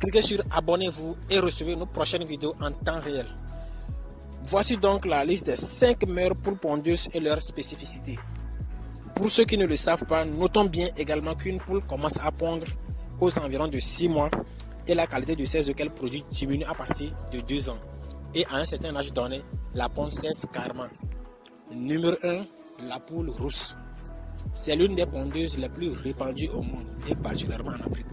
cliquez sur abonnez-vous et recevez nos prochaines vidéos en temps réel. Voici donc la liste des 5 meilleures poules pondeuses et leurs spécificités. Pour ceux qui ne le savent pas, notons bien également qu'une poule commence à pondre aux environs de 6 mois et la qualité de ses œufs qu'elle produit diminue à partir de 2 ans. Et à un certain âge donné, la ponde cesse carrément. Numéro 1, la poule rousse. C'est l'une des pondeuses les plus répandues au monde et particulièrement en Afrique.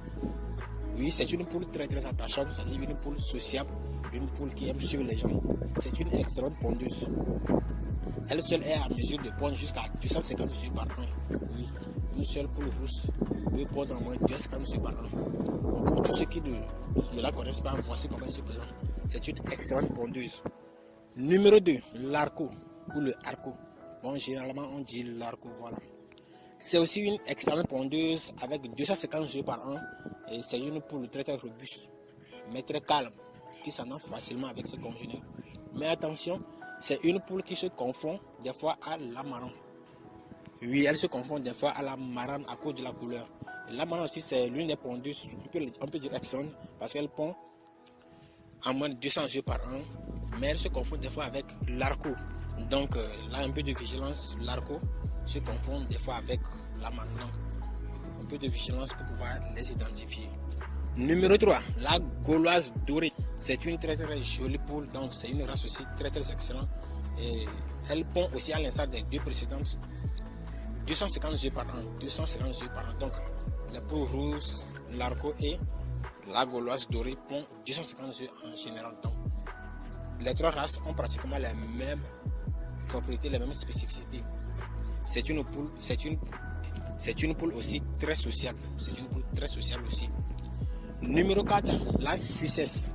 Oui, c'est une poule très attachante, c'est-à-dire une poule sociable, une poule qui aime suivre les gens. C'est une excellente pondeuse. Elle seule est à mesure de pondre jusqu'à 250 œufs par an. Oui, une seule poule rousse peut pondre en moins de 250 œufs par an. Pour tous ceux qui ne la connaissent pas, voici comment elle se présente. C'est une excellente pondeuse. Numéro 2, l'arco ou le arco. Bon, généralement on dit l'arco, voilà. C'est aussi une excellente pondeuse avec 250 œufs par an et c'est une poule très robuste, mais très calme, qui s'entend facilement avec ses congénères. Mais attention, c'est une poule qui se confond des fois à la marron. Oui, elle se confond des fois à la marane à cause de la couleur. La marane aussi, c'est l'une des pondeuses, on peut dire excellente, parce qu'elle pond en moins de 200 œufs par an, mais elle se confond des fois avec l'arco. Donc là, un peu de vigilance, l'arco se confond des fois avec la marane. Un peu de vigilance pour pouvoir les identifier. Numéro 3, la gauloise dorée. C'est une très jolie poule, donc c'est une race aussi très excellente. Et elle pond aussi à l'instar des deux précédentes 250 œufs par an. 250 œufs par an. Donc la poule rousse, l'arco et la gauloise dorée pond 250 œufs en général. Donc les trois races ont pratiquement les mêmes propriétés, les mêmes spécificités. C'est une poule aussi très sociable. C'est une poule très sociable aussi. Numéro 4, la Suissesse.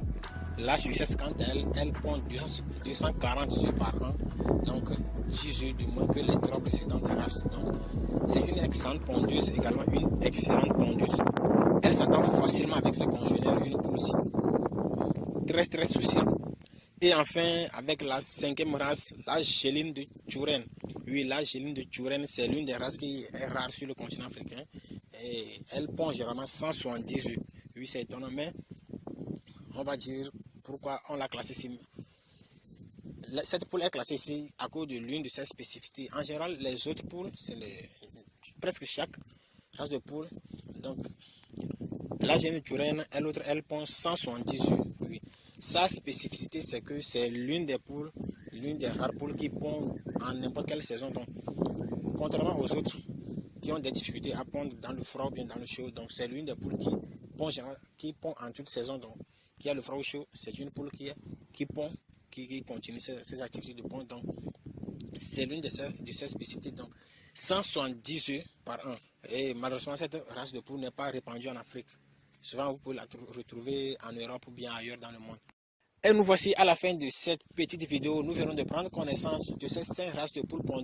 La Suissesse, quant à elle, elle pond 240 œufs par an, donc 10 œufs de moins que les trois précédentes races. Donc, c'est une excellente pondeuse, également une excellente pondeuse. Elle s'entend facilement avec ses congénères, une poule aussi très sociable. Et enfin, avec la 5e race, la Géline de Touraine. Oui, la Géline de Touraine, c'est l'une des races qui est rare sur le continent africain. Et elle pond généralement 170 œufs. Oui, c'est étonnant, mais on va dire pourquoi on l'a classée ici. Cette poule est classée ici à cause de l'une de ses spécificités. En général, les autres poules, c'est presque chaque race de poule. Donc, la Géline de Touraine, elle pond 170 œufs. Oui. Sa spécificité, c'est que c'est l'une des rares poules qui pond en n'importe quelle saison. Donc, contrairement aux autres qui ont des difficultés à pondre dans le froid ou bien dans le chaud, donc c'est l'une des poules qui pond en toute saison. Donc, qui a le froid ou chaud, c'est une poule qui pond, qui continue ses activités de pond. Donc, c'est l'une de ses spécificités. Donc, 170 œufs par an. Et malheureusement, cette race de poule n'est pas répandue en Afrique. Souvent, vous pouvez la retrouver en Europe ou bien ailleurs dans le monde. Et nous voici à la fin de cette petite vidéo. Nous venons de prendre connaissance de ces 5 races de poules pondeuses.